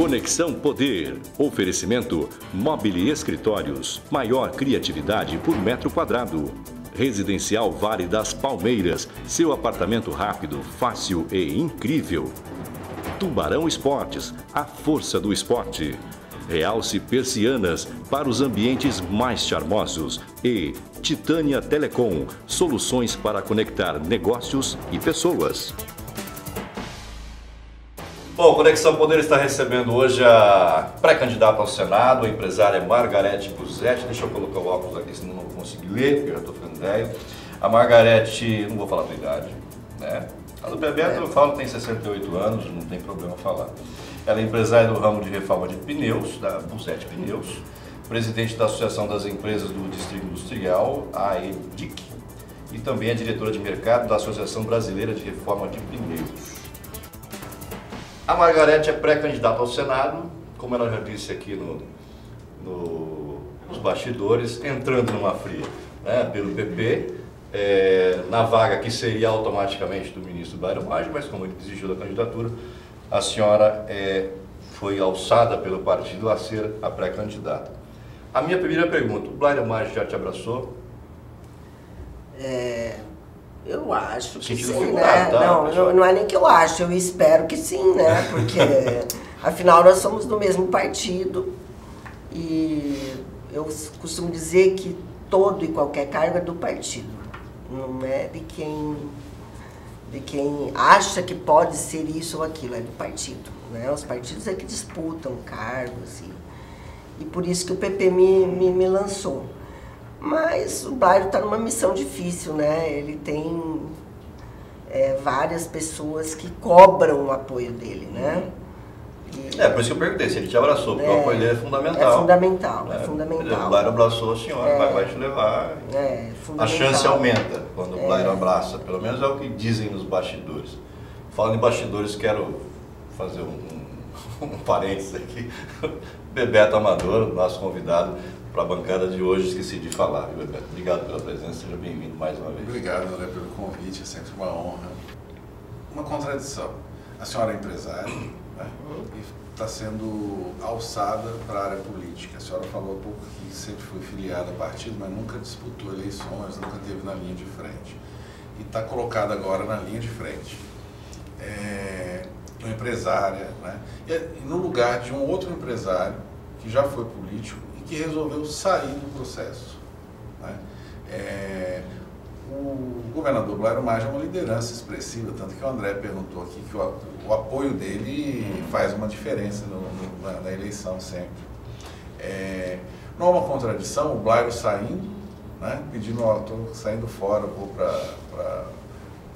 Conexão Poder. Oferecimento Mobile Escritórios. Maior criatividade por metro quadrado. Residencial Vale das Palmeiras. Seu apartamento rápido, fácil e incrível. Tubarão Esportes. A força do esporte. Realce Persianas para os ambientes mais charmosos. E Titânia Telecom. Soluções para conectar negócios e pessoas. Bom, Conexão Poder está recebendo hoje a pré-candidata ao Senado, a empresária Margarete Guzzetti. Deixa eu colocar o óculos aqui, senão não vou conseguir ler, porque eu já estou ficando velho. A Margarete, não vou falar a tua idade, né? A do Bebeto eu falo tem 68 anos, não tem problema falar. Ela é empresária do ramo de reforma de pneus, da Guzzetti Pneus, presidente da Associação das Empresas do Distrito Industrial, a AEDIC, e também é diretora de mercado da Associação Brasileira de Reforma de Pneus. A Margarete é pré-candidata ao Senado, como ela já disse aqui nos bastidores, entrando numa fria, né, pelo PP, na vaga que seria automaticamente do ministro Blairo Maggi, mas como ele desistiu da candidatura, a senhora foi alçada pelo partido a ser a pré-candidata. A minha primeira pergunta, o Blairo Maggi já te abraçou? Eu acho que sim, figurado, né? tá, não é nem que eu acho, eu espero que sim, né? Porque, afinal, nós somos do mesmo partido e eu costumo dizer que todo e qualquer cargo é do partido, não é de quem acha que pode ser isso ou aquilo, é do partido, né? Os partidos é que disputam cargos e por isso que o PP me lançou. Mas o Blairo está numa missão difícil, né? Ele tem várias pessoas que cobram o apoio dele, né? Por isso que eu perguntei se ele te abraçou, porque o apoio dele é fundamental. É fundamental, é fundamental. O Blairo abraçou a senhora, vai te levar. A chance aumenta quando o Blairo abraça, pelo menos é o que dizem nos bastidores. Falando em bastidores, quero fazer um parênteses aqui. Bebeto Amador, nosso convidado para a bancada de hoje, esqueci de falar, viu, Bebeto? Obrigado pela presença, seja bem-vindo mais uma vez. Obrigado, André, pelo convite, é sempre uma honra. Uma contradição. A senhora é empresária, né? E está sendo alçada para a área política. A senhora falou há pouco que sempre foi filiada a partido, mas nunca disputou eleições, nunca esteve na linha de frente. E está colocada agora na linha de frente. Uma empresária, né? E no lugar de um outro empresário que já foi político que resolveu sair do processo, né? O governador Blairo Maggi é uma liderança expressiva, tanto que o André perguntou aqui que o apoio dele faz uma diferença na eleição sempre. Não é uma contradição o Blairo saindo, né? Pedindo, estou saindo fora, vou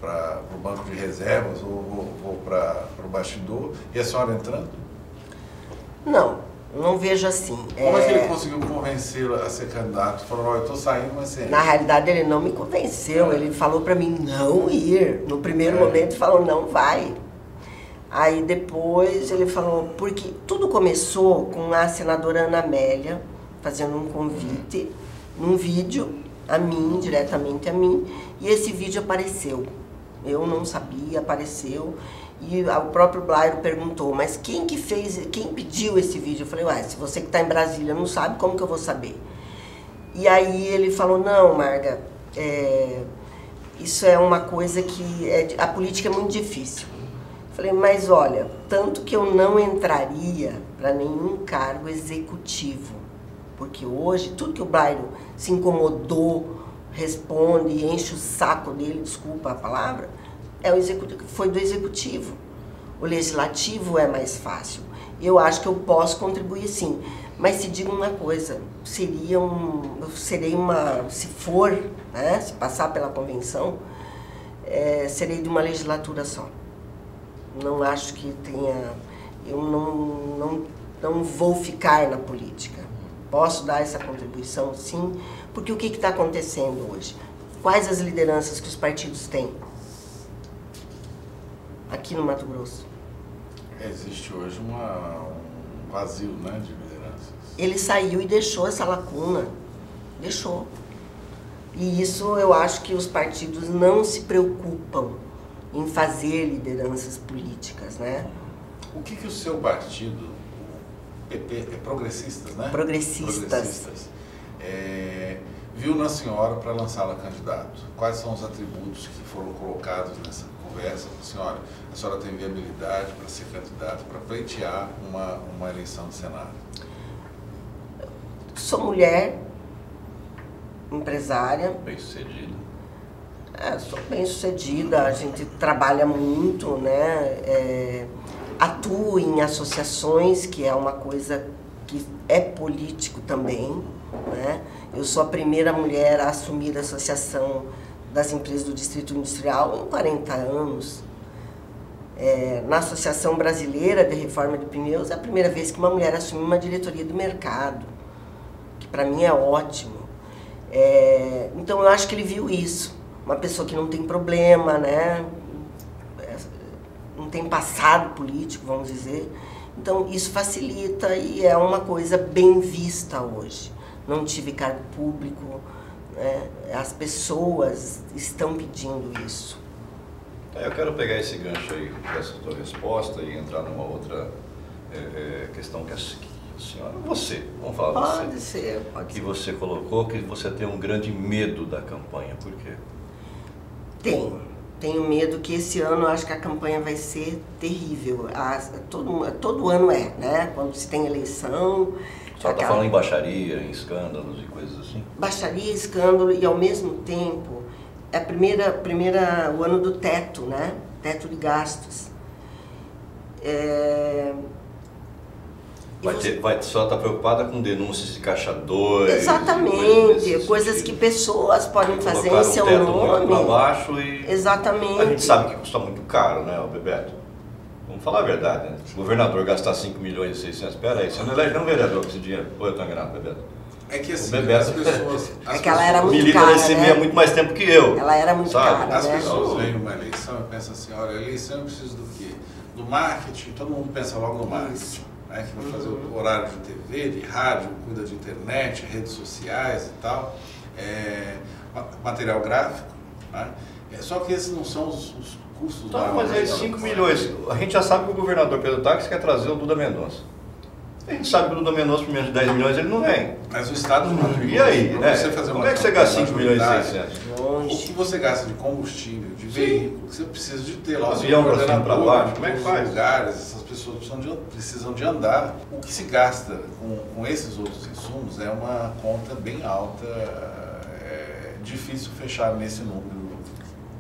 para o banco de reservas ou vou para o bastidor, e a senhora entrando? Não vejo assim. Como é que ele conseguiu convencê-la a ser candidato? Falou, eu estou saindo, mas você... Na realidade, ele não me convenceu. Ele falou para mim não ir. No primeiro momento, falou, não vai. Aí depois ele falou, porque tudo começou com a senadora Ana Amélia fazendo um convite num vídeo a mim, diretamente a mim, e esse vídeo apareceu. Eu não sabia, apareceu. E o próprio Blairo perguntou, mas quem pediu esse vídeo? Eu falei, se você que está em Brasília não sabe, como que eu vou saber? E aí ele falou, não, Marga, isso é uma coisa que, a política é muito difícil. Eu falei, mas olha, tanto que eu não entraria para nenhum cargo executivo, porque hoje, tudo que o Blairo se incomodou, responde e enche o saco dele, desculpa a palavra, foi do executivo. O legislativo é mais fácil. Eu acho que eu posso contribuir sim. Mas se digo uma coisa, se for, né, se passar pela convenção, serei de uma legislatura só. Não acho que tenha... Eu não vou ficar na política. Posso dar essa contribuição sim, porque o que está acontecendo hoje? Quais as lideranças que os partidos têm? Aqui no Mato Grosso. Existe hoje um vazio, né, de lideranças. Ele saiu e deixou essa lacuna. Deixou. E isso eu acho que os partidos não se preocupam em fazer lideranças políticas, né? O que o seu partido, PP, progressistas, né? Progressistas. Viu na senhora para lançá-la candidato. Quais são os atributos que foram colocados nessa conversa? Senhora, a senhora tem viabilidade para ser candidata, para pleitear uma eleição de Senado? Sou mulher, empresária. Bem-sucedida. Sou bem-sucedida, a gente trabalha muito, né? Atuo em associações, que é uma coisa que é político também, né? Eu sou a primeira mulher a assumir a Associação das Empresas do Distrito Industrial em 40 anos. Na Associação Brasileira de Reforma de Pneus, é a primeira vez que uma mulher assume uma diretoria do mercado, que para mim é ótimo. Então eu acho que ele viu isso, uma pessoa que não tem problema, né? Não tem passado político, vamos dizer. Então isso facilita e é uma coisa bem vista hoje. Não tive cargo público, né? As pessoas estão pedindo isso. Eu quero pegar esse gancho aí, dessa tua resposta e entrar numa outra questão que a senhora, vamos falar Pode ser. Que você colocou, que você tem um grande medo da campanha. Por quê? Tenho medo que esse ano eu acho que a campanha vai ser terrível. Todo ano né? Quando se tem eleição... Só está falando em baixaria, em escândalos e coisas assim? Baixaria, escândalo e ao mesmo tempo é o ano do teto, né? Teto de gastos. Só está preocupada com denúncias de Caixa 2. Exatamente, coisas que pessoas podem fazer em seu nome. Para baixo e exatamente. A gente sabe que custa muito caro, né, o Bebeto? Vamos falar a verdade, né? Se o governador gastar 5 milhões e 600, espera aí, você não elege nenhum vereador com esse dinheiro. Ou eu estou enganado, Bebeto? É que assim, Bebeto, as pessoas... que ela era muito milita cara, nesse meio há muito mais tempo que eu. Ela era muito cara, As né? pessoas veem uma eleição e pensam assim, olha, a eleição eu preciso do quê? Do marketing, todo mundo pensa logo no marketing. Né? Que vai fazer o horário de TV, de rádio, cuida de internet, redes sociais e tal. Material gráfico. Né? Só que esses não são os custos. Tá, mas aí 5 milhões, a gente já sabe que o governador Pedro Táxi quer trazer o Duda Mendonça. A gente sabe que o Duda Mendonça, por menos de 10 milhões, ele não vem. Mas o Estado não matricula. E aí, né? Você fazer Como é que você gasta 5 milhões e 600? O que você gasta de combustível, de veículo, que você precisa de ter lá. Avião para cima para baixo, como é que faz? Lugares, essas pessoas precisam de andar. O que se gasta com esses outros insumos é uma conta bem alta, difícil fechar nesse número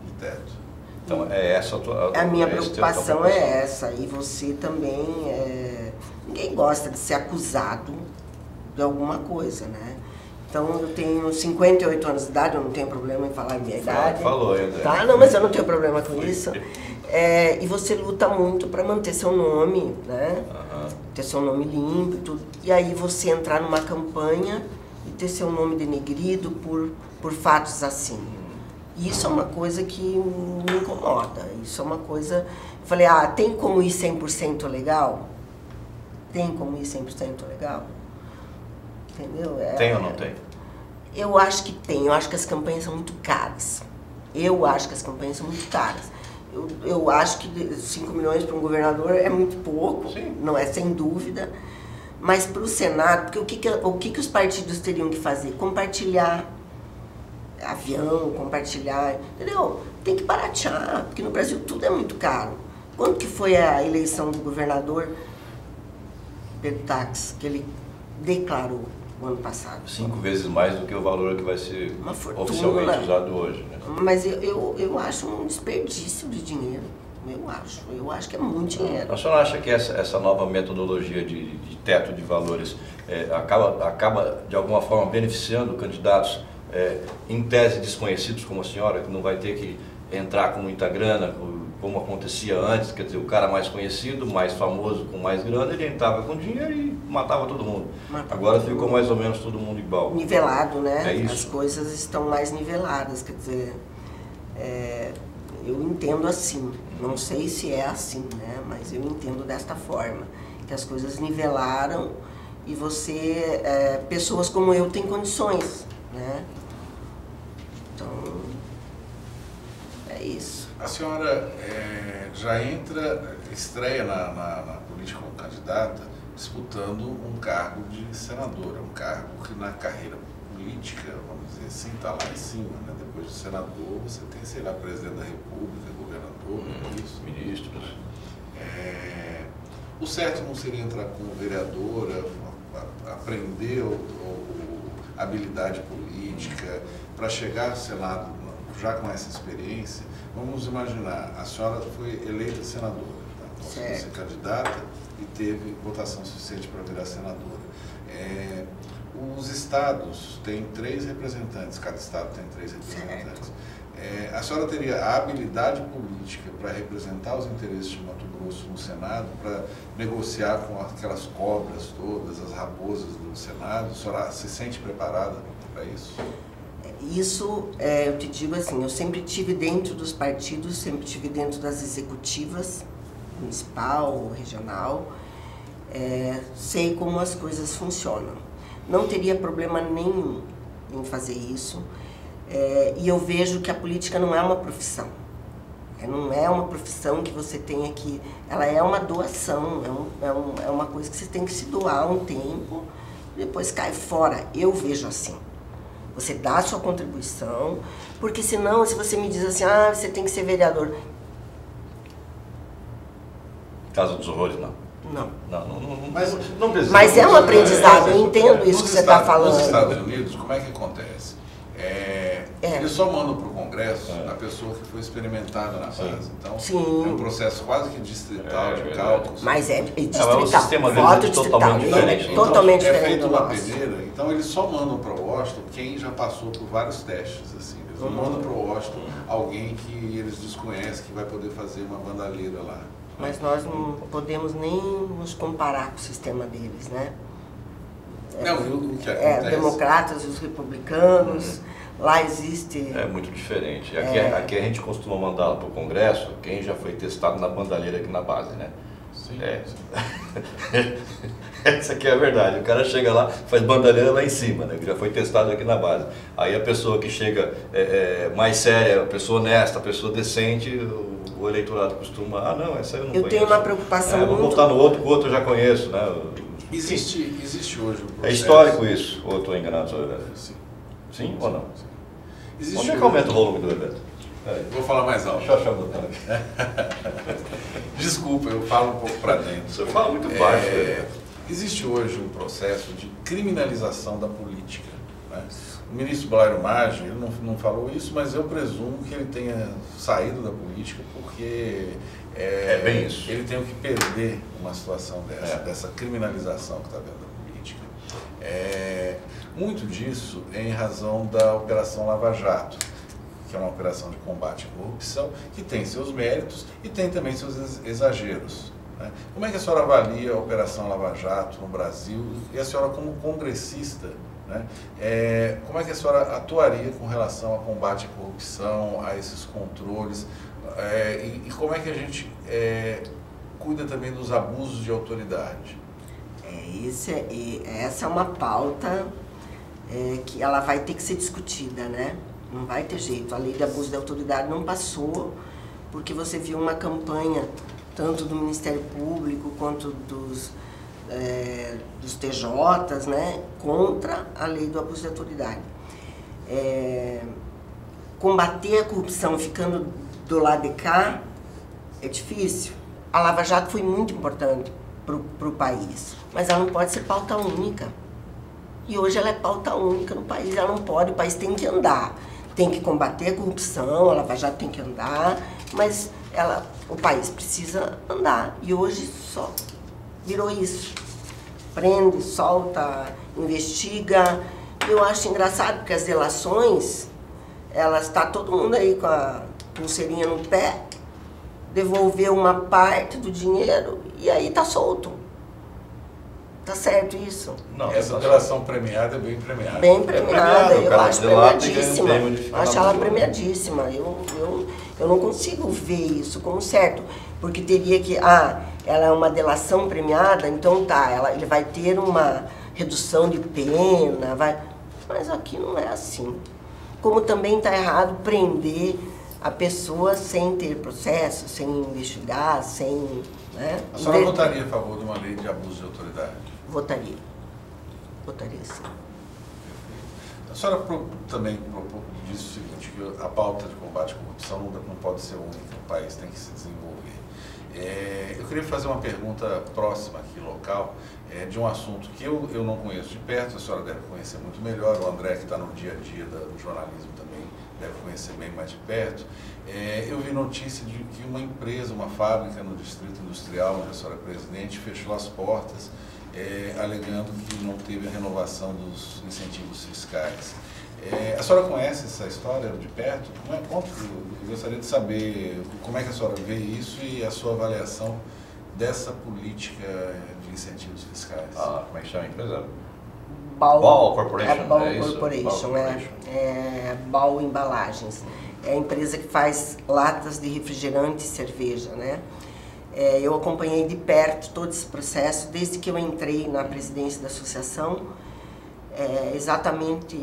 de teto. Então, essa a minha preocupação é essa. E você também... Ninguém gosta de ser acusado de alguma coisa, né? Então, eu tenho 58 anos de idade, eu não tenho problema em falar a minha idade. Falou, André. Tá? Não, mas eu não tenho problema com isso. E você luta muito para manter seu nome, né? Ter seu nome limpo e tudo. E aí você entrar numa campanha e ter seu nome denegrido por fatos assim. E isso é uma coisa que me incomoda. Isso é uma coisa... Eu falei, tem como ir 100% legal? Tem como ir 100% legal? Entendeu? Tem ou não tem? Eu acho que tem. Eu acho que as campanhas são muito caras. Eu acho que 5 milhões para um governador é muito pouco. Sim. Não é, sem dúvida. Mas para o Senado, porque o que os partidos teriam que fazer? Compartilhar avião, compartilhar, entendeu? Tem que baratear, porque no Brasil tudo é muito caro. Quando que foi a eleição do governador Pedro Táxi, que ele declarou o ano passado? 5 vezes mais do que o valor que vai ser oficialmente usado hoje, né? Mas eu acho um desperdício de dinheiro. Eu acho que é muito dinheiro. A senhora acha que essa nova metodologia de teto de valores acaba de alguma forma beneficiando candidatos em tese desconhecidos como a senhora, que não vai ter que entrar com muita grana, como acontecia antes, quer dizer, o cara mais conhecido, mais famoso, com mais grana, ele entrava com dinheiro e matava todo mundo. Agora ficou mais ou menos todo mundo igual. Nivelado, né? É isso? As coisas estão mais niveladas, quer dizer, eu entendo assim, não sei se é assim, né? Mas eu entendo desta forma, que as coisas nivelaram e pessoas como eu têm condições, né? Então, é isso. A senhora já estreia na política como candidata disputando um cargo de senador. É um cargo que na carreira política, vamos dizer assim, está lá em cima, né? Depois de senador, você tem, sei lá, presidente da República, governador, ministros. O certo não seria entrar como vereadora, aprender a habilidade política, para chegar ao Senado já com essa experiência. Vamos imaginar, a senhora foi eleita senadora, tá? Conseguiu ser candidata e teve votação suficiente para virar senadora. Os estados têm 3 representantes, cada estado tem 3 representantes. A senhora teria a habilidade política para representar os interesses de Mato Grosso no Senado, para negociar com aquelas cobras todas, as raposas do Senado? A senhora se sente preparada para isso? Isso, eu te digo assim, eu sempre tive dentro dos partidos, sempre tive dentro das executivas, municipal, regional, sei como as coisas funcionam. Não teria problema nenhum em fazer isso, e eu vejo que a política não é uma profissão. Não é uma profissão que você tenha que... Ela é uma doação, é uma coisa que você tem que se doar um tempo, depois cai fora. Eu vejo assim. Você dá a sua contribuição, porque senão, se você me diz assim, você tem que ser vereador. Casa dos Horrores, não. Não. Não precisa. Mas é um aprendizado, eu entendo isso que você está falando. Nos Estados Unidos, como é que acontece? Eles só mandam para o Congresso a pessoa que foi experimentada na base. Então, é um processo quase que distrital de cálculos. Mas é distrital. O sistema deles é totalmente diferente. Totalmente então, diferente. É feito uma peneira, então eles só mandam para o Washington quem já passou por vários testes. Assim. Eles não mandam para o Washington alguém que eles desconhecem, que vai poder fazer uma bandalheira lá. Mas nós não podemos nem nos comparar com o sistema deles, né? O que acontece? Democratas e os republicanos, lá existe... É muito diferente. Aqui a gente costuma mandar para o Congresso quem já foi testado na bandalheira aqui na base, né? Sim. Essa aqui é a verdade. O cara chega lá, faz bandalheira lá em cima, né? Que já foi testado aqui na base. Aí a pessoa que chega mais séria, a pessoa honesta, a pessoa decente, o eleitorado costuma, não, essa eu não conheço. Eu tenho uma preocupação muito... Vou votar no outro, que o outro eu já conheço, né? Existe hoje um processo... É histórico isso, ou eu estou enganado, senhor Roberto? Sim ou não? Sim. Onde é que aumenta o volume do Roberto? Vou falar mais alto. Deixa eu achar o botão aqui. Desculpa, eu falo um pouco para dentro. Você fala muito baixo. Existe hoje um processo de criminalização da política. Né? O ministro Blairo Maggi, ele não falou isso, mas eu presumo que ele tenha saído da política porque bem isso. Ele tem que perder uma situação dessa criminalização que está dentro da política. Muito disso é em razão da Operação Lava Jato, que é uma operação de combate à corrupção, que tem seus méritos e tem também seus exageros. Né? Como é que a senhora avalia a Operação Lava Jato no Brasil? E a senhora, como congressista, né? Como é que a senhora atuaria com relação ao combate à corrupção, a esses controles? E como é que a gente cuida também dos abusos de autoridade? Essa é uma pauta que ela vai ter que ser discutida, né? Não vai ter jeito. A lei de abuso de autoridade não passou, porque você viu uma campanha, tanto do Ministério Público quanto dos TJs, né, contra a lei do abuso de autoridade. Combater a corrupção ficando do lado de cá é difícil. A Lava Jato foi muito importante para o país, mas ela não pode ser pauta única. E hoje ela é pauta única no país, ela não pode, o país tem que andar. Tem que combater a corrupção, a Lava Jato tem que andar, mas o país precisa andar. E hoje só virou isso. Prende, solta, investiga. Eu acho engraçado porque as delações, está todo mundo aí com a pulseirinha no pé, devolveu uma parte do dinheiro e aí tá solto. Tá certo isso? Não, essa delação premiada é bem premiada. Bem premiada, eu acho premiadíssima. Eu acho ela premiadíssima. Eu não consigo ver isso como certo, porque teria que, ela é uma delação premiada, então ele vai ter uma redução de pena, mas aqui não é assim. Como também está errado prender a pessoa sem ter processo, sem investigar, sem Né? A senhora votaria a favor de uma lei de abuso de autoridade? Votaria. Votaria sim. A senhora também disse o seguinte, que a pauta de combate à corrupção não pode ser única, o país tem que se desenvolver. Eu queria fazer uma pergunta próxima aqui, local, de um assunto que eu não conheço de perto, a senhora deve conhecer muito melhor, o André, que está no dia a dia do jornalismo também, deve conhecer bem mais de perto. Eu vi notícia de que uma empresa, uma fábrica no Distrito Industrial, onde a senhora é presidente, fechou as portas, alegando que não teve a renovação dos incentivos fiscais. A senhora conhece essa história de perto? Eu gostaria de saber como é que a senhora vê isso e a sua avaliação dessa política de incentivos fiscais. Como é que chama a empresa? Ball Corporation. Ball Corporation, Ball Embalagens. É a empresa que faz latas de refrigerante e cerveja, né? Eu acompanhei de perto todo esse processo, desde que eu entrei na presidência da associação, exatamente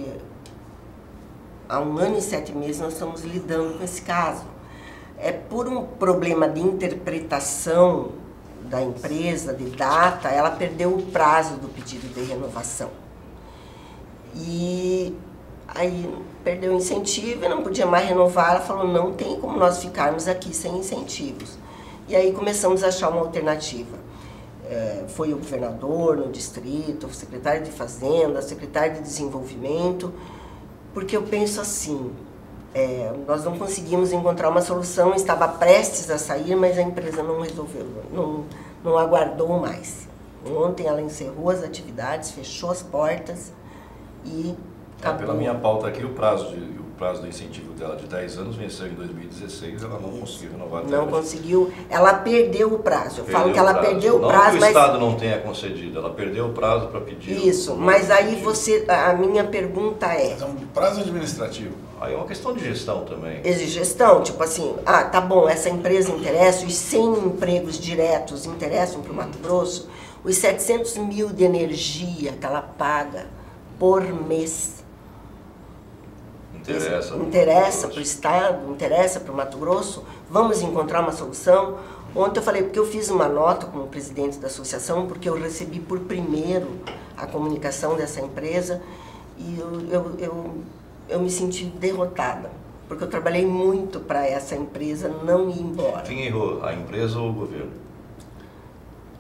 há 1 ano e 7 meses nós estamos lidando com esse caso. Por um problema de interpretação da empresa, de data, ela perdeu o prazo do pedido de renovação. E aí perdeu o incentivo e não podia mais renovar. Ela falou, não tem como nós ficarmos aqui sem incentivos. E aí começamos a achar uma alternativa. Foi o governador no distrito, o secretário de Fazenda, o secretário de Desenvolvimento, porque eu penso assim, nós não conseguimos encontrar uma solução, estava prestes a sair, mas a empresa não resolveu, não aguardou mais. Ontem ela encerrou as atividades, fechou as portas e acabou. Pela minha pauta aqui, o prazo do incentivo dela de 10 anos venceu em 2016, ela não conseguiu renovar. Não conseguiu, ela perdeu o prazo. Eu falo que ela perdeu o prazo, mas... Não que o Estado não tenha concedido, ela perdeu o prazo para pedir... Isso, mas aí a minha pergunta é... É um prazo administrativo. Aí é uma questão de gestão também. Exige gestão, tipo assim, tá bom, essa empresa interessa, os 100 empregos diretos interessam para o Mato Grosso, os 700 mil de energia que ela paga por mês. Interessa para o Estado, interessa para o Mato Grosso, vamos encontrar uma solução. Ontem eu falei, porque eu fiz uma nota como presidente da associação, porque eu recebi por primeiro a comunicação dessa empresa e eu me senti derrotada, porque eu trabalhei muito para essa empresa não ir embora. Quem errou, a empresa ou o governo?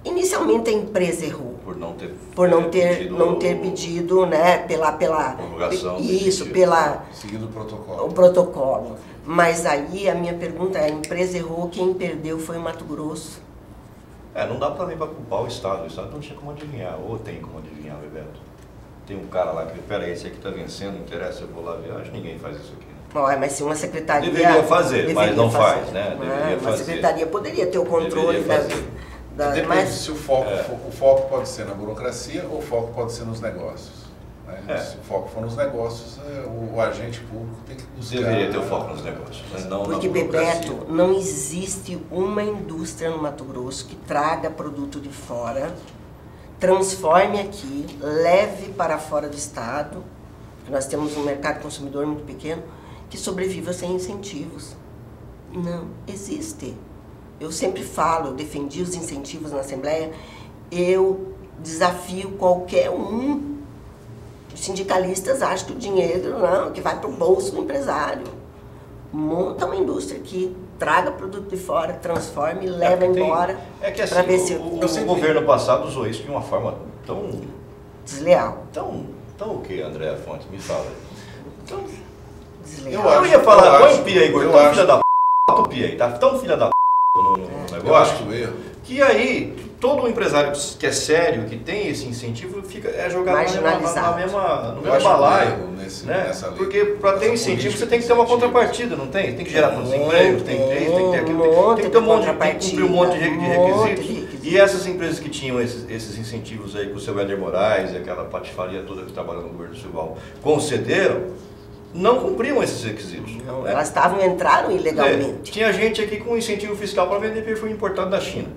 Inicialmente a empresa errou. Por não ter pedido, né, pela prorrogação. Isso, seguindo o protocolo. O protocolo. Mas aí a minha pergunta é, a empresa errou, quem perdeu foi o Mato Grosso. Não dá também para culpar o Estado não tinha como adivinhar, ou tem como adivinhar, Bebeto. Tem um cara lá que, peraí, esse aqui está vencendo, interessa, eu vou lá ver, acho que ninguém faz isso aqui. Mas se uma secretaria... Deveria fazer, mas não faz, né? Deveria uma fazer. secretaria poderia ter o controle Depende se o foco pode ser na burocracia ou o foco pode ser nos negócios. Né? Se o foco for nos negócios, o agente público tem que buscar... Deveria ter o foco nos negócios, mas não porque, na burocracia. Bebeto, não existe uma indústria no Mato Grosso que traga produto de fora, transforme aqui, leve para fora do estado, nós temos um mercado consumidor muito pequeno, que sobreviva sem incentivos. Não existe. Eu sempre falo, eu defendi os incentivos na Assembleia, eu desafio qualquer um. Os sindicalistas acham que o dinheiro que vai para o bolso do empresário. Monta uma indústria que traga produto de fora, transforme e leva embora. Assim, ver se o governo passado usou isso de uma forma tão... desleal. Tão o que, André Fontes? Me fala. Tão desleal. Eu ia falar, põe o pia aí, Igor, tão filha da p***, o pia aí, tá tão filha da p*** no negócio. Eu acho que erro. Que aí, todo empresário que é sério, que tem esse incentivo, é jogado no mesmo balaio. Né? Porque para ter incentivo você tem que ter uma contrapartida, não tem? Tem que gerar tantos empregos, tem que ter aquilo, tem que ter cumprir um monte de requisitos. E essas empresas que tinham esses incentivos aí com o seu Éder Moraes e aquela patifaria toda que trabalha no governo Silval concederam, não cumpriam esses requisitos. Não, elas entraram ilegalmente. Tinha gente aqui com incentivo fiscal para vender perfume importado da China.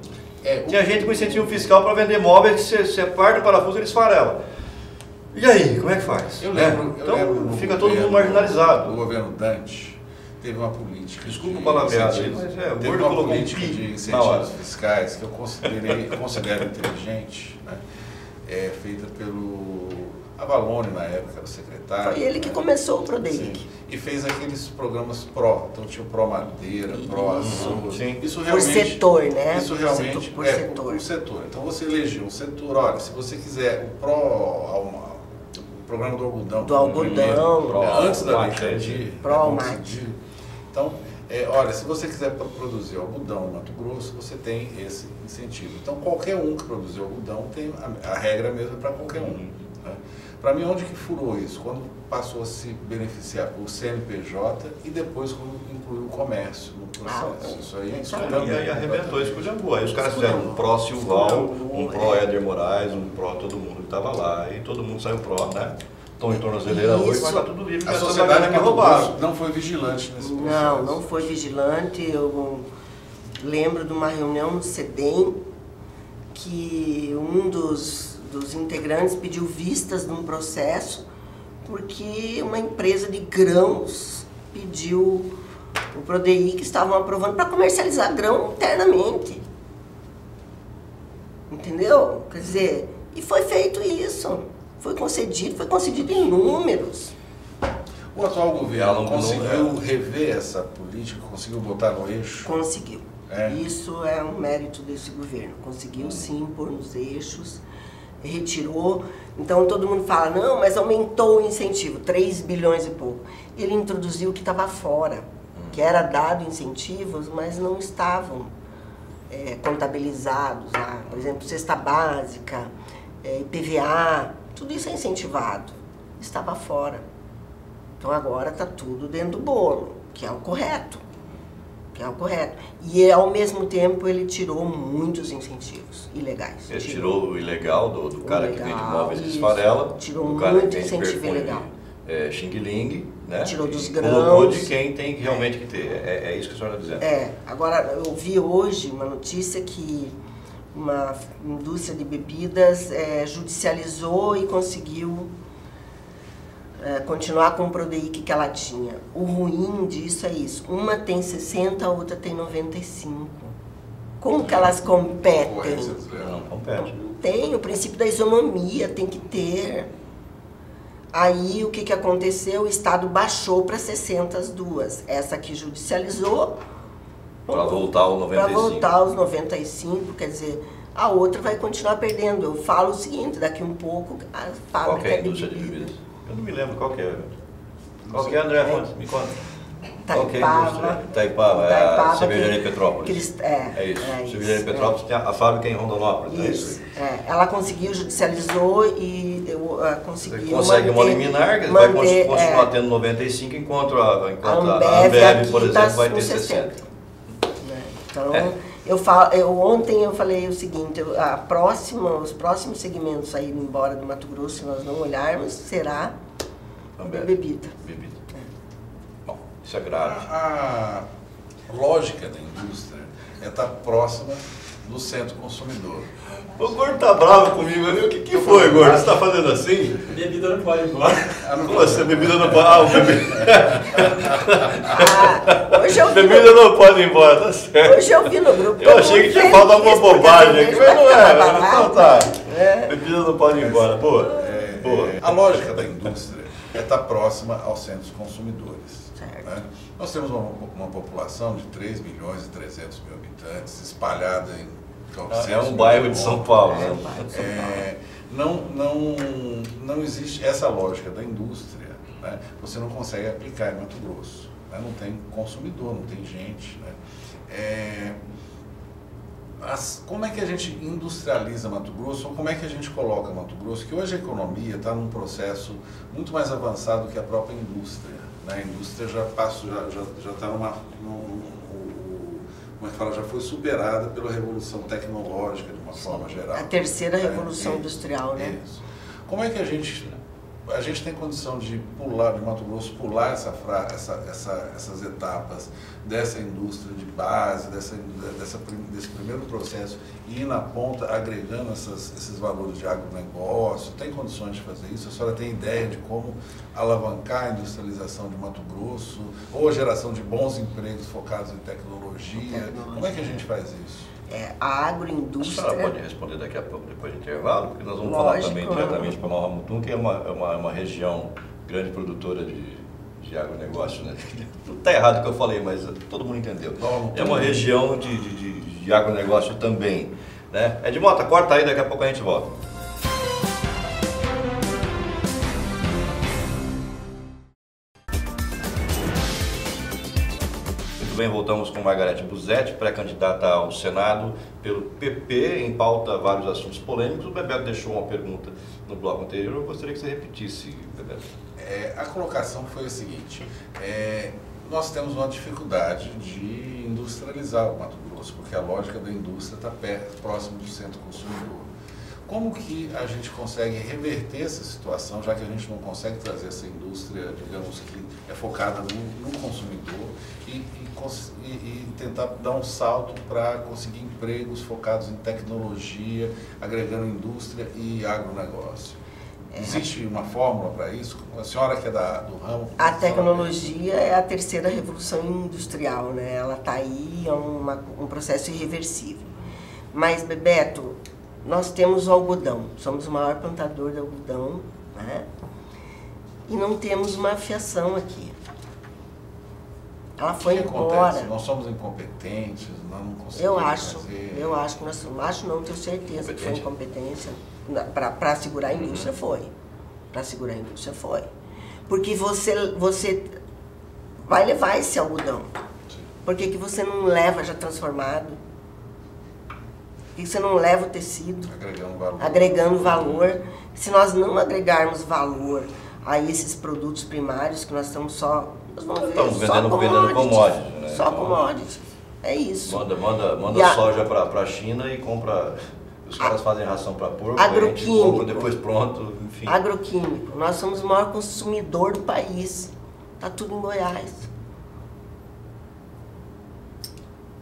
Tinha gente com incentivo fiscal para vender móveis que você aperta o parafuso e eles farelam. E aí, como é que faz? Eu lembro Então fica todo mundo marginalizado. O governo Dante teve uma política. Desculpa o palavreado aí, mas teve uma política de incentivos fiscais que eu considero inteligente, né? Feita pelo Avalone, na época, era o secretário. Foi ele que começou o PRODEIC. E fez aqueles programas pró, então tinha o Pró Madeira, Pró Açúcar. Isso por setor, né? Isso realmente por setor. Por setor. Então você elegeu um setor, olha, se você quiser o o programa do algodão. Do algodão. Antes da lei Candir. Então, olha, se você quiser produzir algodão no Mato Grosso, você tem esse incentivo. Então, qualquer um que produzir algodão, tem a regra mesmo para qualquer um. Né? Para mim, onde que furou isso? Quando passou a se beneficiar por CNPJ e depois quando incluiu o comércio no processo. Isso aí e aí arrebentou isso com o Jambu. Aí os caras fizeram um pró Silval, um pró Éder Moraes, um pró todo mundo que estava lá, e todo mundo saiu pró, né? Estão em tornozeleira hoje, mas está tudo livre. A sociedade que roubaram não foi vigilante nesse processo. Não foi vigilante. Eu lembro de uma reunião no CEDEM que um dos integrantes pediu vistas de um processo porque uma empresa de grãos pediu o PRODEIC que estavam aprovando para comercializar grão internamente. Entendeu? Quer dizer, e foi feito isso. Foi concedido em números. O atual governo conseguiu rever essa política, conseguiu botar no eixo? Conseguiu. Isso é um mérito desse governo. Conseguiu sim pôr nos eixos, retirou. Então todo mundo fala, não, mas aumentou o incentivo, 3 bilhões e pouco. Ele introduziu o que estava fora, que era dado incentivos, mas não estavam contabilizados lá. Por exemplo, cesta básica, IPVA, tudo isso é incentivado. Estava fora. Então agora está tudo dentro do bolo, que é o correto. E ao mesmo tempo ele tirou muitos incentivos ilegais. Ele tirou o ilegal do cara que vende imóveis de esfarela, tirou do cara muito que tem incentivo ilegal. Xing Ling, né? Tirou dos grãos. Colocou de grãos. quem tem realmente que ter. É isso que a senhora está dizendo. Agora eu vi hoje uma notícia que uma indústria de bebidas judicializou e conseguiu continuar com o PRODEIC que ela tinha. O ruim disso é isso. Uma tem 60, a outra tem 95. Como que elas competem? Não compete. Não tem. O princípio da isonomia tem que ter. Aí o que aconteceu? O Estado baixou para 60 as duas. Essa que judicializou. Para voltar aos 95. Para voltar aos 95, quer dizer, a outra vai continuar perdendo. Eu falo o seguinte, daqui um pouco a fábrica qual que é a indústria de bebidas? Eu não me lembro qual que é. Qual que é, André Fontes? Me conta. Itaipava, é a cervejaria Petrópolis. É isso. Cervejaria Petrópolis tem a fábrica em Rondonópolis. Isso. Ela conseguiu, judicializou e conseguiu. Você consegue uma liminar, que vai continuar tendo 95, enquanto a Ambev, por exemplo, vai ter 60. Então, ontem eu falei o seguinte, os próximos segmentos aí embora do Mato Grosso, se nós não olharmos, será bebida. Bom, isso é grave. A lógica da indústria é estar próxima do centro consumidor. O Gordo tá bravo comigo ali. O que foi, Gordo? Você tá fazendo assim? Bebida não pode ir embora. Como assim? Bebida não pode... Hoje eu vi bebida não pode ir embora, tá certo. Hoje eu vi no grupo. Eu achei que tinha falado alguma bobagem aqui, mas não é. Então tá. Bebida não pode ir embora. Boa. A lógica da indústria é estar próxima aos centros consumidores. Né? Nós temos uma população de 3 milhões e 300 mil habitantes espalhada em... É um bairro de São Paulo, né? Não existe essa lógica da indústria, né? Você não consegue aplicar em Mato Grosso, né? Não tem consumidor, não tem gente, né? Como é que a gente industrializa Mato Grosso, ou como é que a gente coloca Mato Grosso, que hoje a economia está num processo muito mais avançado que a própria indústria, né? A indústria já está como é que fala, já foi superada pela revolução tecnológica de uma forma geral. A terceira revolução industrial, né? Isso. Como é que a gente a gente tem condição de pular, de Mato Grosso, pular essas etapas dessa indústria de base, desse primeiro processo e ir na ponta agregando esses valores de agronegócio? Tem condições de fazer isso? A senhora tem ideia de como alavancar a industrialização de Mato Grosso ou a geração de bons empregos focados em tecnologia? Como é que a gente faz isso? A agroindústria... A senhora pode responder daqui a pouco, depois do intervalo, porque nós vamos falar também diretamente para Nova Mutum, que é uma região grande produtora de agronegócio, né? Não está errado o que eu falei, mas todo mundo entendeu. É uma região de agronegócio também, né? Edmota, corta aí, daqui a pouco a gente volta. Bem, voltamos com Margarete Busetti, pré-candidata ao Senado pelo PP, em pauta vários assuntos polêmicos. O Bebeto deixou uma pergunta no bloco anterior, eu gostaria que você repetisse, Bebeto. A colocação foi a seguinte: nós temos uma dificuldade de industrializar o Mato Grosso, porque a lógica da indústria está próximo do centro consumidor. Como que a gente consegue reverter essa situação, já que a gente não consegue trazer essa indústria, digamos, que é focada no consumidor e tentar dar um salto para conseguir empregos focados em tecnologia, agregando indústria e agronegócio? Existe uma fórmula para isso? A senhora que é do ramo... A tecnologia é a terceira revolução industrial, né? Ela está aí, é um processo irreversível. Mas, Bebeto, nós temos o algodão, somos o maior plantador de algodão, né? E não temos uma afiação aqui. Ela foi embora. Nós somos incompetentes, nós não conseguimos fazer... Eu acho que nós somos... Acho não, tenho certeza que foi incompetência. Para segurar a indústria foi. Para segurar a indústria foi. Porque você vai levar esse algodão. Por que você não leva já transformado? Por que você não leva o tecido? Agregando valor. Se nós não agregarmos valor a esses produtos primários que nós estamos só... Estamos vendendo commodities, né? Só commodities. É isso. Manda soja para a China e compra... Os caras fazem ração para porco, a gente compra depois pronto, enfim. Agroquímico. Nós somos o maior consumidor do país. Está tudo em Goiás.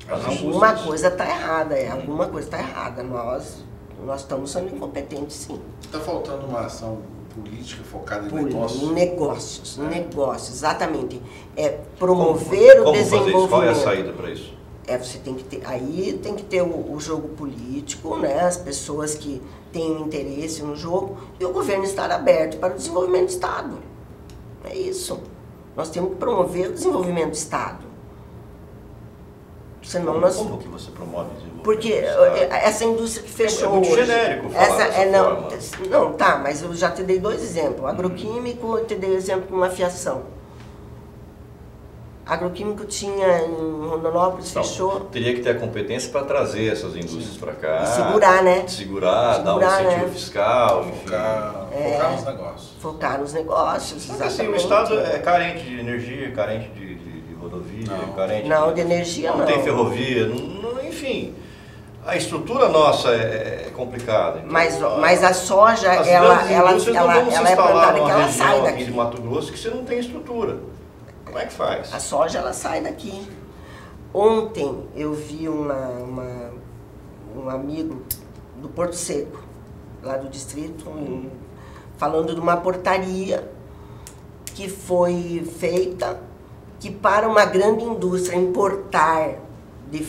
Alguma coisa está errada, Alguma coisa está errada. Nós estamos sendo incompetentes, sim. Está faltando uma ação política focada em negócios? Negócios, exatamente. Promover o desenvolvimento. Fazer isso? Qual é a saída para isso? Você tem que ter, aí tem que ter o jogo político, né? As pessoas que têm interesse no jogo e o governo estar aberto para o desenvolvimento do Estado. É isso. Nós temos que promover o desenvolvimento do Estado. Senão Como que você promove o desenvolvimento? Porque essa indústria que fechou muito hoje... genérico falar dessa forma. Não, tá, mas eu já te dei dois exemplos. Agroquímico, eu te dei o exemplo de uma fiação. Agroquímico tinha em Rondonópolis, fechou. Teria que ter a competência para trazer essas indústrias para cá. E segurar, né? Segurar, dar um incentivo fiscal, focar nos negócios. Focar nos negócios, exatamente. Assim, o Estado é carente de energia, carente de rodovia, carente de energia não. Não tem ferrovia, enfim. A estrutura nossa é complicada. Então, mas a soja, ela é plantada que ela sai daqui. Aqui de Mato Grosso que você não tem estrutura. Como é que faz? A soja, ela sai daqui. Ontem eu vi um amigo do Porto Seco, lá do distrito, falando de uma portaria que foi feita que para uma grande indústria importar de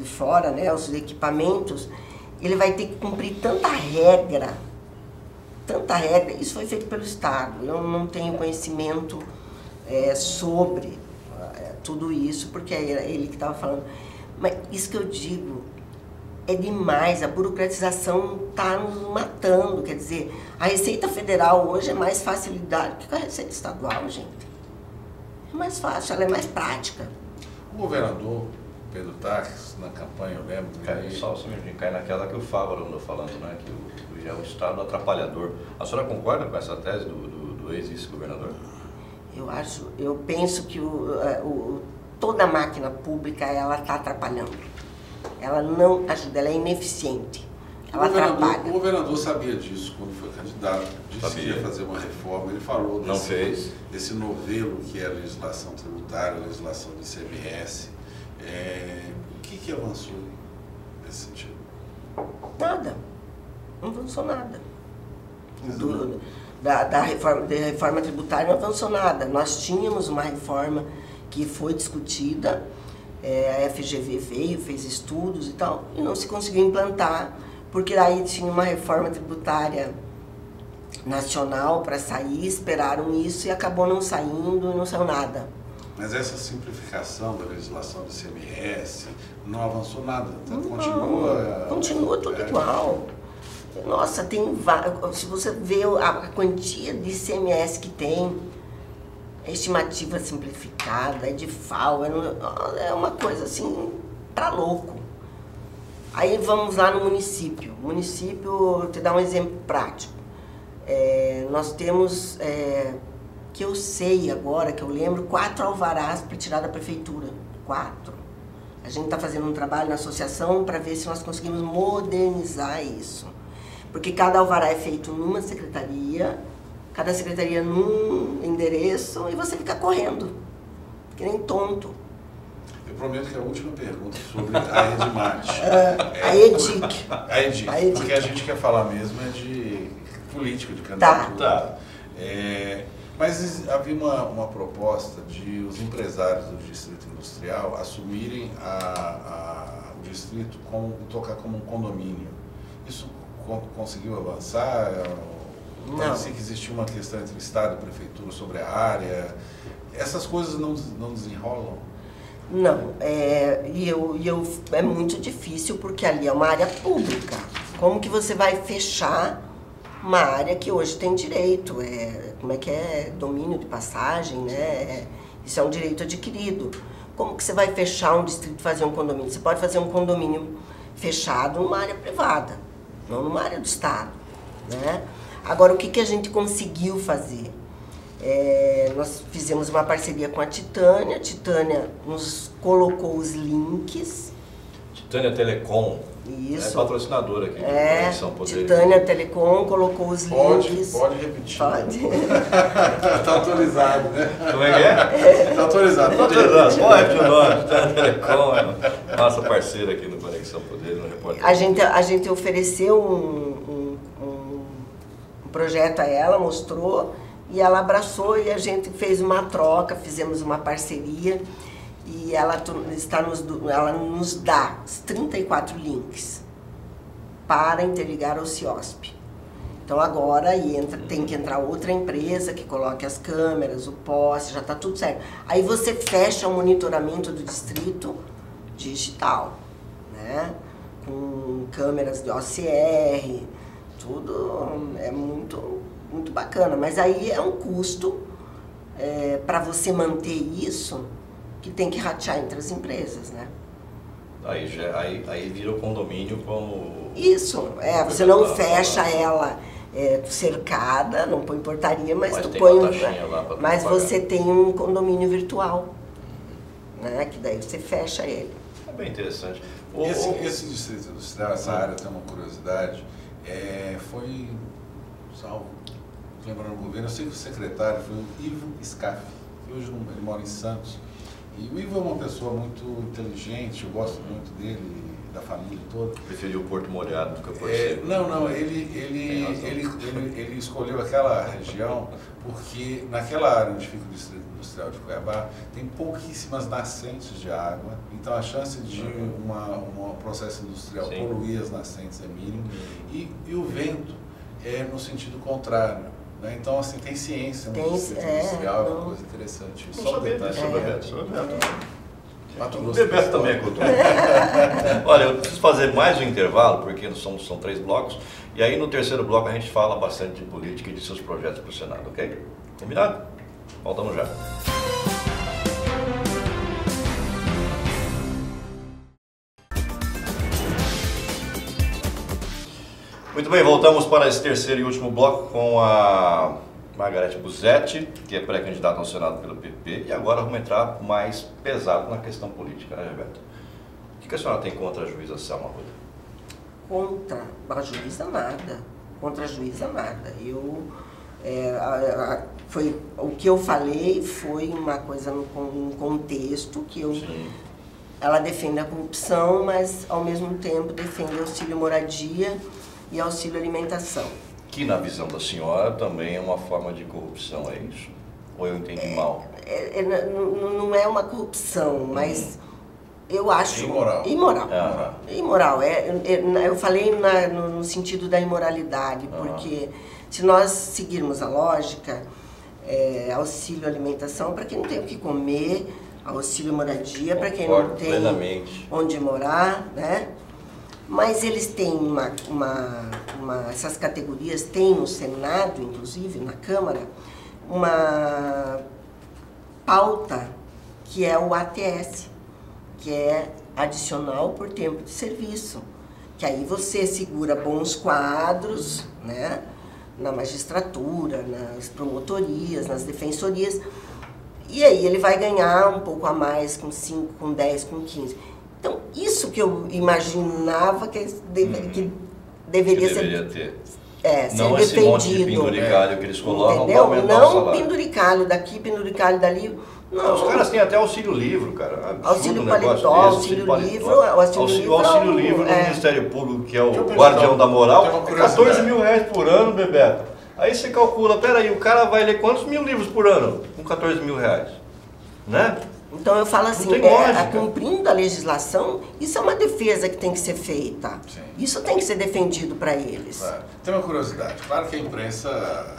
fora, né, os equipamentos, ele vai ter que cumprir tanta regra. Isso foi feito pelo Estado. Eu não tenho conhecimento sobre tudo isso, porque é ele que estava falando. Mas isso que eu digo é demais, a burocratização está nos matando. Quer dizer, a Receita Federal hoje é mais facilidade que a Receita Estadual, gente. É mais fácil, ela é mais prática. O governador Pedro Taques, na campanha, eu lembro... Só um minutinho, cai naquela que o Fávaro andou falando, né, que é um Estado atrapalhador. A senhora concorda com essa tese do ex-vice-governador? Eu penso que toda a máquina pública, ela está atrapalhando. Ela não ajuda, ela é ineficiente. ela atrapalha. O governador sabia disso quando foi candidato, disse que ia fazer uma reforma, ele falou desse novelo que é a legislação tributária, a legislação do ICMS. O que avançou nesse sentido? Nada. Não avançou nada. Da reforma tributária não avançou nada. Nós tínhamos uma reforma que foi discutida, a FGV veio, fez estudos e tal, e não se conseguiu implantar, porque aí tinha uma reforma tributária nacional para sair, esperaram isso e acabou não saindo e não saiu nada. Mas essa simplificação da legislação do ICMS não avançou nada, continua tudo igual. Nossa, se você vê a quantia de ICMS que tem, é estimativa simplificada, é de FAO, é uma coisa assim, pra louco. Aí vamos lá no município. O município, vou te dar um exemplo prático. Nós temos, que eu sei agora, que eu lembro, 4 alvarás para tirar da prefeitura. 4. A gente está fazendo um trabalho na associação para ver se nós conseguimos modernizar isso. Porque cada alvará é feito numa secretaria, cada secretaria num endereço, e você fica correndo, que nem tonto. Eu prometo que a última pergunta sobre a Edmate. A EDIC. A EDIC, porque a gente quer falar mesmo de política, de candidatura. Tá. Mas havia uma proposta de os empresários do Distrito Industrial assumirem o distrito tocar como um condomínio. Isso conseguiu avançar? Parecia que existia uma questão entre Estado e Prefeitura sobre a área. Essas coisas não desenrolam? Não, é muito difícil porque ali é uma área pública. Como que você vai fechar uma área que hoje tem direito? Como é que é? Domínio de passagem, né? Isso é um direito adquirido. Como que você vai fechar um distrito e fazer um condomínio? Você pode fazer um condomínio fechado numa área privada, não numa área do Estado, né? Agora, o que a gente conseguiu fazer? Nós fizemos uma parceria com a Titânia nos colocou os links. Titânia Telecom. Isso. É patrocinadora aqui. Conexão Poder. Titânia Telecom colocou os links. Pode repetir. Pode. Está autorizado, né? Como é que é? Está autorizado. Pode repetir o nome. Titânia Telecom é nossa parceira aqui no Conexão Poder, no Repórter. A gente ofereceu um projeto a ela, mostrou, e ela abraçou e a gente fez uma troca, fizemos uma parceria. E ela nos dá os 34 links para interligar ao CIOSP. Então agora tem que entrar outra empresa que coloque as câmeras, o poste, já está tudo certo. Aí você fecha o monitoramento do distrito digital, né? Com câmeras de OCR, tudo é muito, muito bacana. Mas aí é um custo para você manter isso, que tem que ratear entre as empresas, né? Aí vira o condomínio como... Isso, você não fecha ela cercada, não põe portaria, mas tu põe... Mas você tem um condomínio virtual, né? Que daí você fecha ele. É bem interessante. Esse distrito industrial, essa área tem uma curiosidade, foi, salvo, lembrando o governo, eu sei que o secretário foi o Ivo Scaff, que hoje ele mora em Santos. E o Ivo é uma pessoa muito inteligente, eu gosto muito dele, da família toda. Preferiu o Porto Molhado do que o Porto Seco. Não, ele escolheu aquela região porque naquela área onde fica o Distrito Industrial de Cuiabá tem pouquíssimas nascentes de água, então a chance de um processo industrial poluir as nascentes é mínima, e o vento é no sentido contrário. Então, assim, tem ciência no distrito industrial, é uma coisa interessante. Só um detalhe sobre Mato Grosso. Bebeto também é cultura. Olha, eu preciso fazer mais um intervalo, porque são 3 blocos, e aí no terceiro bloco a gente fala bastante de política e de seus projetos para o Senado, ok? Combinado? Voltamos já. Muito bem, voltamos para esse terceiro e último bloco com a Margarete Busetti, que é pré-candidata ao Senado pelo PP, e agora vamos entrar mais pesado na questão política, né, Roberto? O que a senhora tem contra a juíza Selma Arruda? contra a juíza nada. Contra a juíza nada. Foi, o que eu falei foi uma coisa num contexto que ela defende a corrupção, mas ao mesmo tempo defende auxílio moradia e auxílio alimentação. Que na visão da senhora também é uma forma de corrupção, é isso? Ou eu entendi mal? Não é uma corrupção, mas eu acho... Imoral. Imoral. Eu falei no sentido da imoralidade, porque se nós seguirmos a lógica, auxílio alimentação para quem não tem o que comer, auxílio moradia para quem não tem onde morar, né? Mas eles têm essas categorias, tem no Senado, inclusive, na Câmara, uma pauta que é o ATS, que é adicional por tempo de serviço. Que aí você segura bons quadros, né? Na magistratura, nas promotorias, nas defensorias, e aí ele vai ganhar um pouco a mais com 5, com 10, com 15. Então, isso que eu imaginava que deveria ser... Não ser esse defendido. Monte de penduricalho que eles colocam para entendeu? aumentar o Não salário. penduricalho daqui, penduricalho dali. Não. Os caras têm até auxílio livro, cara. Absurdo Auxílio um negócio paletó, desse, auxílio livro. O auxílio livro do Ministério Público, que é o Deixa eu guardião da moral, tem uma é curiosidade. 14 mil reais por ano, Bebeto. Aí você calcula, peraí, o cara vai ler quantos mil livros por ano com 14 mil reais? Né? Então eu falo assim, tem lógica. cumprindo a legislação, isso é uma defesa que tem que ser feita. Sim. Isso tem que ser defendido para eles. Claro. Tem uma curiosidade. Claro que a imprensa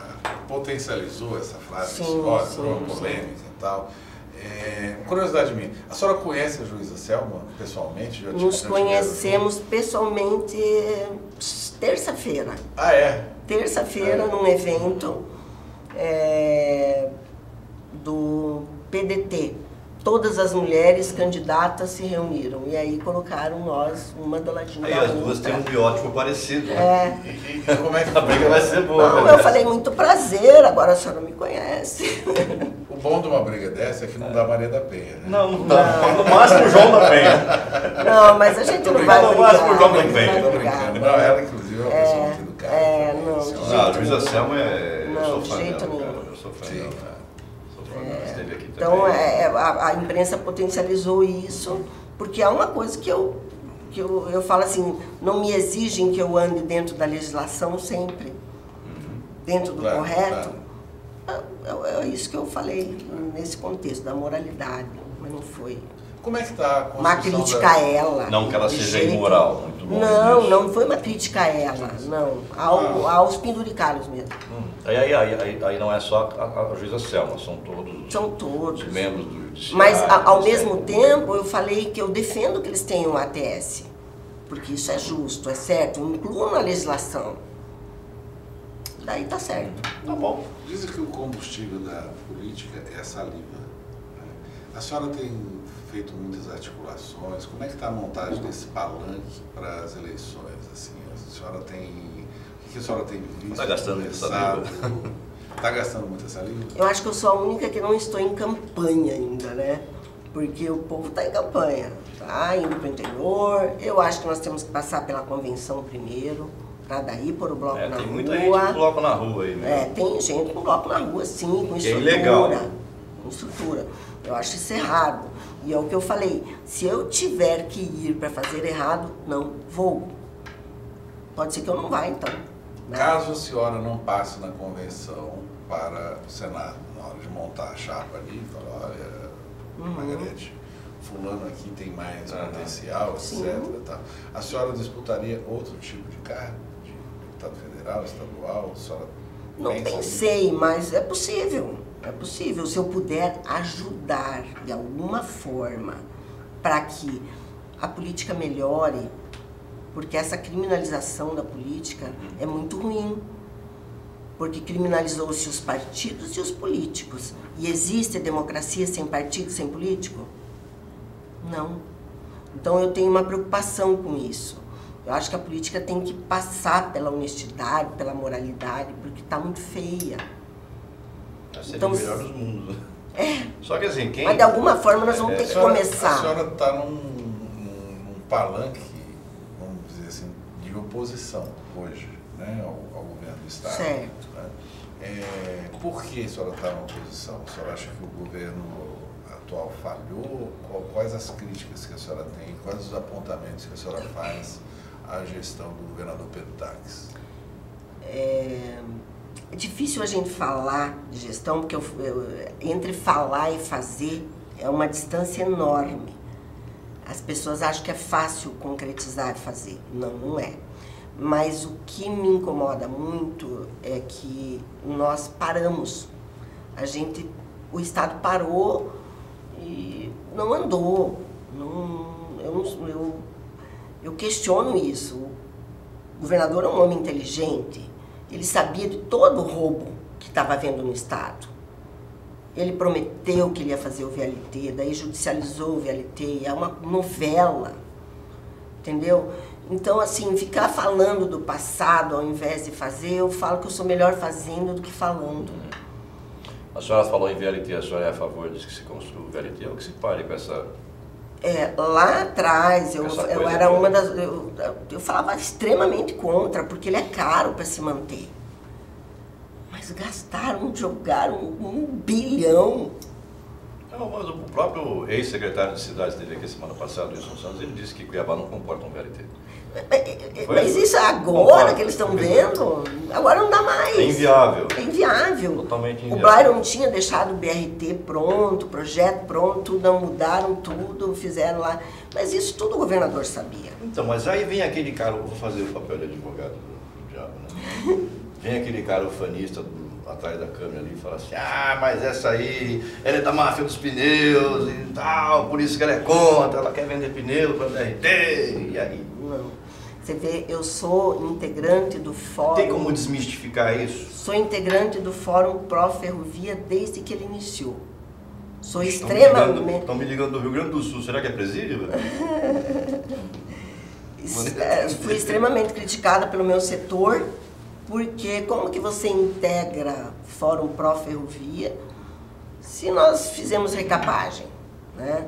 potencializou essa frase, Sim, uma sim. polêmica e tal. Curiosidade minha, a senhora conhece a juíza Selma pessoalmente? Nos conhecemos pessoalmente terça-feira. Ah, é? Terça-feira, num evento do PDT. Todas as mulheres candidatas se reuniram e aí colocaram nós uma do ladinho Aí da as outra. duas têm um biótipo parecido. Né? E como é que A briga vai ser boa. Não, né? eu falei muito prazer, agora a senhora me conhece. O bom de uma briga dessa é que não dá Maria da Penha, né? Não, não dá. No máximo João da Penha. Não, mas a gente não vai brincando, brigar. mas por João a gente também. vai Tô brigar. brincando. Não, ela inclusive é uma pessoa muito educada. não, de Ah, a jeito Luísa nenhum. Selma eu Não, sou de fã jeito dela, nenhum. cara. Eu sou fã Sim. dela. Sou fã dela. Esteve aqui Então, também. a imprensa potencializou isso, porque é uma coisa que eu falo assim, não me exigem que eu ande dentro da legislação sempre, dentro do Claro, correto. claro. É isso que eu falei nesse contexto da moralidade, mas não foi Como é que está a construção uma crítica a ela. Não que ela de seja jeito- imoral, muito bom. Não, não foi uma crítica a ela, não, aos penduricalhos mesmo. Aí não é só a juíza Selma, são todos São todos. os membros do judiciário. Mas, ao do mesmo Ministério tempo, eu falei que eu defendo que eles tenham ATS, porque isso é justo, é certo, incluam na legislação. Daí tá certo. Tá bom. Dizem que o combustível da política é a saliva. Né? A senhora tem feito muitas articulações. Como é que está a montagem desse palanque para as eleições? Assim, a senhora tem... O que a senhora tem visto? Tá gastando muita conversado? Está gastando muita saliva? Eu acho que eu sou a única que não estou em campanha ainda, né? Porque o povo está em campanha, tá indo para o interior. Eu acho que nós temos que passar pela convenção primeiro, para daí pôr o bloco na tem rua. muita gente com bloco na rua aí, né? Tem gente com bloco na rua, sim, com Que é estrutura. ilegal. Com estrutura. Eu acho isso errado. E é o que eu falei, se eu tiver que ir para fazer errado, não vou. Pode ser que eu não vá, então. Né? Caso a senhora não passe na convenção para o Senado, na hora de montar a chapa ali, falar, olha, Margarete, fulano aqui tem mais potencial, Sim. etc. Tal. A senhora disputaria outro tipo de cargo? De deputado federal, estadual? A senhora Não pensa nisso? pensei, mas é possível. É possível. Se eu puder ajudar de alguma forma para que a política melhore, porque essa criminalização da política é muito ruim. Porque criminalizou-se os partidos e os políticos. E existe democracia sem partido, sem político? Não. Então eu tenho uma preocupação com isso. Eu acho que a política tem que passar pela honestidade, pela moralidade, porque está muito feia. Seria Então, o melhor dos mundos. Só que assim, quem... Mas de alguma forma nós vamos ter que A começar. senhora está num palanque, vamos dizer assim, de de oposição hoje, né, ao governo do Estado. Certo. Né? Por que a senhora está na oposição? A senhora acha que o governo atual falhou? Quais as críticas que a senhora tem? Quais os apontamentos que a senhora faz à gestão do governador Pedro Taques? É difícil a gente falar de gestão, porque entre falar e fazer é uma distância enorme. As pessoas acham que é fácil concretizar e fazer. Não, não é. Mas o que me incomoda muito é que nós paramos. O Estado parou e não andou. Eu questiono isso. O governador é um homem inteligente. Ele sabia de todo o roubo que estava havendo no Estado. Ele prometeu que ele ia fazer o VLT, daí judicializou o VLT, é uma novela, entendeu? Então, assim, ficar falando do passado ao invés de fazer, eu falo que eu sou melhor fazendo do que falando. A senhora falou em VLT, a senhora é a favor de que se construa o VLT ou que se pare com essa... Lá atrás, eu era toda. uma das... Eu falava extremamente contra, porque ele é caro para se manter. Mas jogaram 1 bilhão. Não, mas o próprio ex-secretário de Cidades esteve aqui semana passada, Wilson Santos, ele disse que Cuiabá não comporta um VLT. Mas isso agora que eles estão vendo, agora não dá mais. É inviável. É inviável. Totalmente inviável. O Byron tinha deixado o BRT pronto, o projeto pronto, não mudaram tudo, fizeram lá. Mas isso tudo o governador sabia. Então, mas aí vem aquele cara, eu vou fazer o papel de advogado do diabo, né? Vem aquele cara ufanista atrás da câmera ali e fala assim, mas essa aí, ela é da máfia dos pneus e tal, por isso que ela é contra, ela quer vender pneu para DRT, e aí? Não. Você vê, eu sou integrante do fórum... Tem como desmistificar isso? Sou integrante do Fórum Pró Ferrovia desde que ele iniciou. Sou extremamente... Estão me ligando do Rio Grande do Sul, será que é presídio? Fui extremamente criticada pelo meu setor, porque como que você integra Fórum Pró Ferrovia se nós fizemos recapagem, né?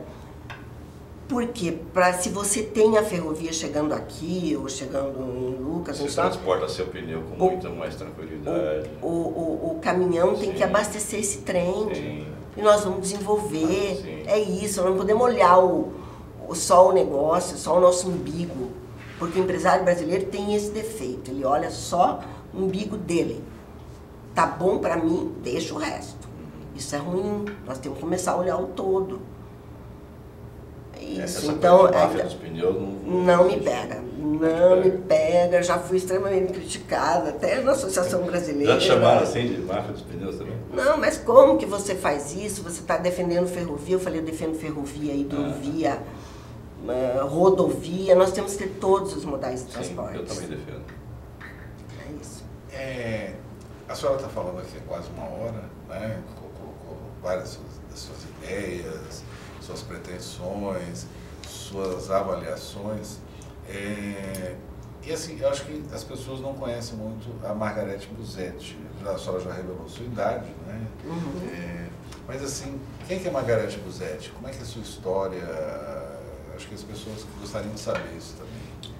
Porque se você tem a ferrovia chegando aqui ou chegando em Lucas... Você transporta seu pneu com muita mais tranquilidade. O caminhão tem que abastecer esse trem. Sim. E nós vamos desenvolver. Sim. É isso, nós não podemos olhar só o negócio, só o nosso umbigo. Porque o empresário brasileiro tem esse defeito. Ele olha só o umbigo dele. Tá bom para mim, deixa o resto. Isso é ruim. Nós temos que começar a olhar o todo. Isso, então, a máfia dos pneus não me pega, não me pega, já fui extremamente criticada, até na Associação Brasileira. Já te chamaram assim de máfia dos pneus também? Não, mas como que você faz isso? Você está defendendo ferrovia, eu falei, eu defendo ferrovia, hidrovia, rodovia, nós temos que ter todos os modais de transporte. Eu também defendo. É isso. A senhora está falando aqui há quase 1 hora, né? Colocou várias das suas ideias, suas pretensões, suas avaliações. E assim, eu acho que as pessoas não conhecem muito a Margarete Busetti. A senhora já revelou sua idade, né? Uhum. Mas assim, quem que é Margarete Busetti? Como é que é a sua história? Acho que as pessoas gostariam de saber isso também.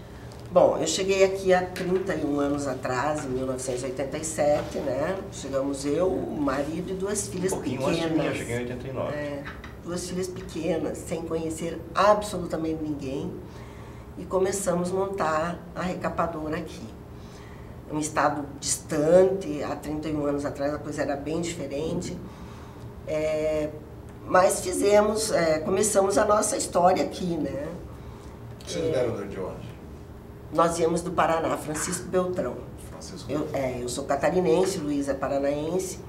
Bom, eu cheguei aqui há 31 anos atrás, em 1987, né? Chegamos eu, o marido e 2 filhas pequenas. Antes de mim, eu cheguei em 89. 2 filhas pequenas, sem conhecer absolutamente ninguém, e começamos a montar a recapadora aqui. Um estado distante, há 31 anos atrás a coisa era bem diferente, mas começamos a nossa história aqui, né? Vocês vieram de onde? Nós viemos do Paraná, Francisco Beltrão. Eu sou catarinense, Luiz é paranaense.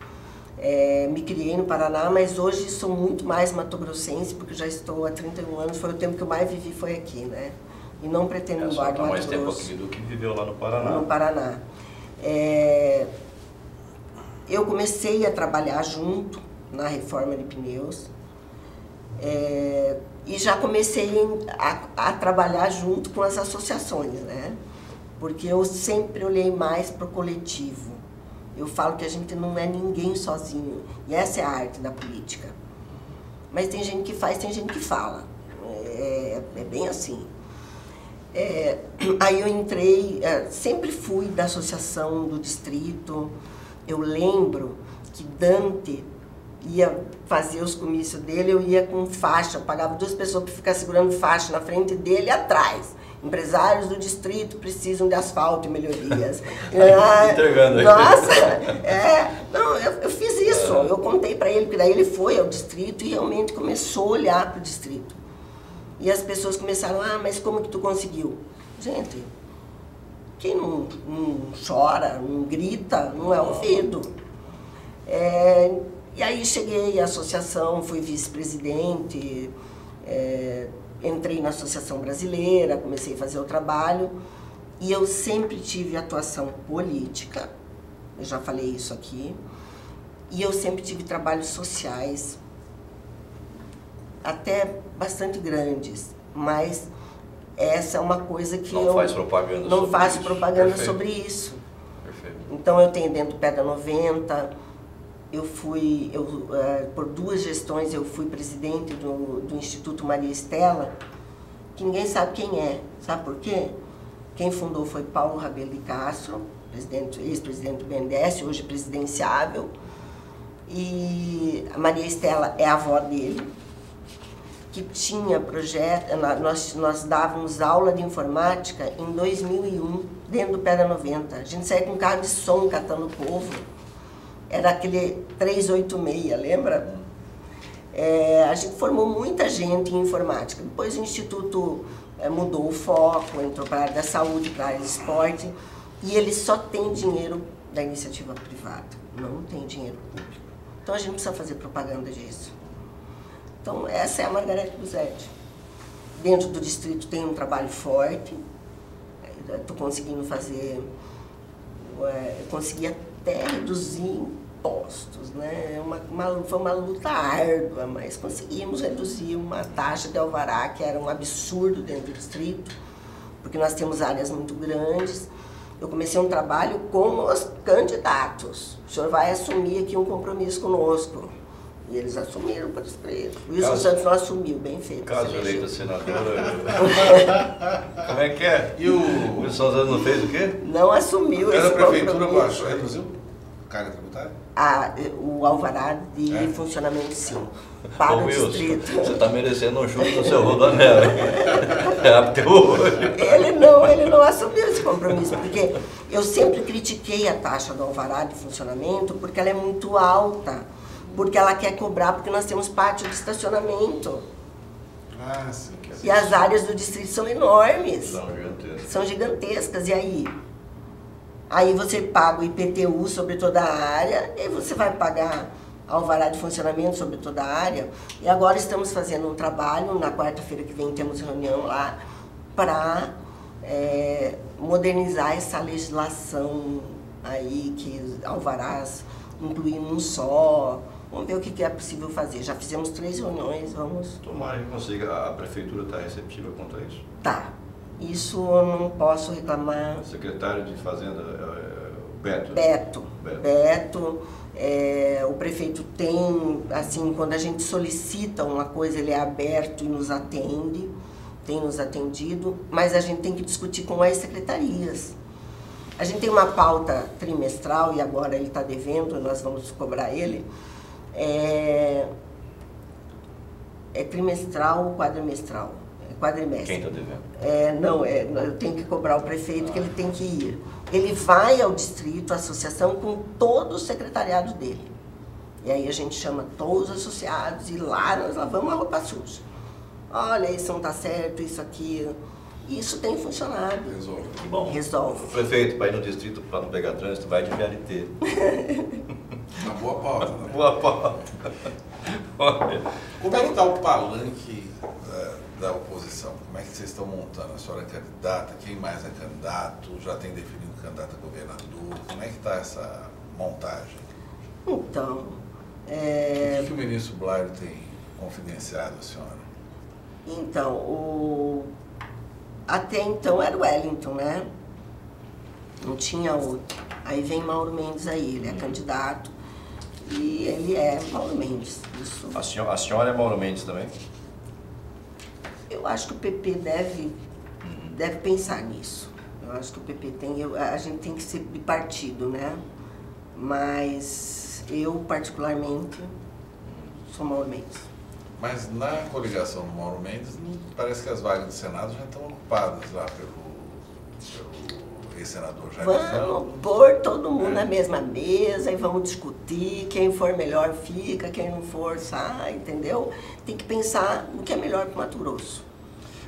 Me criei no Paraná, mas hoje sou muito mais matogrossense, porque já estou há 31 anos, foi o tempo que eu mais vivi, foi aqui, né? E não pretendo ir embora do Mato mais tempo Grosso. aqui do que viveu lá no Paraná. No Paraná. Eu comecei a trabalhar junto na reforma de pneus, e já comecei a trabalhar junto com as associações, né? Porque eu sempre olhei mais para o coletivo. Eu falo que a gente não é ninguém sozinho. E essa é a arte da política. Mas tem gente que faz, tem gente que fala. É bem assim. Aí eu entrei, sempre fui da associação do distrito. Eu lembro que Dante ia fazer os comícios dele, eu ia com faixa, pagava 2 pessoas para ficar segurando faixa na frente dele e atrás. Empresários do distrito precisam de asfalto e melhorias. Entregando aí. Nossa, não, eu fiz isso. Eu contei para ele, porque daí ele foi ao distrito e realmente começou a olhar para o distrito. E as pessoas começaram, mas como que tu conseguiu? Gente, quem não chora, não grita, não é ouvido. E aí cheguei à associação, fui vice-presidente, entrei na Associação Brasileira, comecei a fazer o trabalho, e eu sempre tive atuação política, eu já falei isso aqui, e eu sempre tive trabalhos sociais, até bastante grandes, mas essa é uma coisa que não faz propaganda não sobre faço isso. propaganda Perfeito. sobre isso. Perfeito. Então eu tenho dentro do Pedra 90, por 2 gestões eu fui presidente do Instituto Maria Estela, que ninguém sabe quem é. Sabe por quê? Quem fundou foi Paulo Rabelo de Castro, ex-presidente do BNDES, hoje presidenciável. E a Maria Estela é a avó dele, que tinha projeto, nós dávamos aula de informática em 2001, dentro do Pedra 90. A gente saía com carro de som catando o povo. Era aquele 386, lembra? A gente formou muita gente em informática. Depois o Instituto mudou o foco, entrou para a área da saúde, para a área do esporte, e ele só tem dinheiro da iniciativa privada, não tem dinheiro público. Então a gente precisa fazer propaganda disso. Então essa é a Margarete Guzzetti. Dentro do distrito tem um trabalho forte, estou conseguindo fazer, consegui até reduzir impostos, né? Foi uma luta árdua, mas conseguimos reduzir uma taxa de alvará que era um absurdo dentro do distrito, porque nós temos áreas muito grandes. Eu comecei um trabalho com os candidatos. O senhor vai assumir aqui um compromisso conosco. E eles assumiram para os presos. O Wilson Santos não assumiu, bem feito. Caso eleita senadora. Como é que é? E o Wilson Santos não fez o quê? Não assumiu esse Cada prefeitura compromisso. reduziu carga tributária? O alvará de funcionamento, sim. Para Ô, o Wilson, distrito. você está merecendo um chute no seu rodoanel. Até hoje. Ele não assumiu esse compromisso, porque eu sempre critiquei a taxa do alvará de funcionamento, porque ela é muito alta, porque ela quer cobrar, porque nós temos pátio de estacionamento. Ah, sim. E as áreas do distrito são enormes. Não, gigantesco. São gigantescas. E aí? Aí você paga o IPTU sobre toda a área, e você vai pagar alvará de funcionamento sobre toda a área. E agora estamos fazendo um trabalho, na quarta-feira que vem temos reunião lá, para modernizar essa legislação aí, que alvarás incluindo um só. Vamos ver o que é possível fazer. Já fizemos 3 reuniões, vamos... Tomara que consiga. A prefeitura está receptiva quanto a isso? Tá. Isso eu não posso reclamar. O secretário de Fazenda, o Beto. Beto. O prefeito tem, assim, quando a gente solicita uma coisa, ele é aberto e nos atende, tem nos atendido, mas a gente tem que discutir com as secretarias. A gente tem uma pauta trimestral e agora ele está devendo, nós vamos cobrar ele. É trimestral ou quadrimestral? Quadrimestre. Quem está devendo? Eu tenho que cobrar o prefeito, que ele tem que ir. Ele vai ao distrito, à associação, com todo o secretariado dele. E aí a gente chama todos os associados e lá nós lavamos a roupa suja. Olha, isso não está certo, isso aqui. Isso tem funcionado. Resolve. Bom, Resolve. O prefeito, para ir no distrito, para não pegar trânsito, vai de VLT. Uma boa pauta, né? Boa pauta. Olha. Como é que está o palanque da oposição? Como é que vocês estão montando? A senhora é candidata? Quem mais é candidato? Já tem definido candidato a governador? Como é que está essa montagem? Então... O que o ministro Blairo tem confidenciado a senhora? Então, até então era o Wellington, né? Não tinha outro. Aí vem Mauro Mendes aí, ele é candidato e ele é Mauro Mendes. Isso. A senhora é Mauro Mendes também? Eu acho que o PP deve pensar nisso. Eu acho que o PP a gente tem que ser bipartido, né? Mas eu, particularmente, sou Mauro Mendes. Mas na coligação do Mauro Mendes, parece que as vagas do Senado já estão ocupadas lá pelo ex-senador Jair Bolsonaro. Vamos pôr todo mundo na mesma mesa e vamos discutir, quem for melhor fica, quem não for sai, entendeu? Tem que pensar no que é melhor para o Mato Grosso.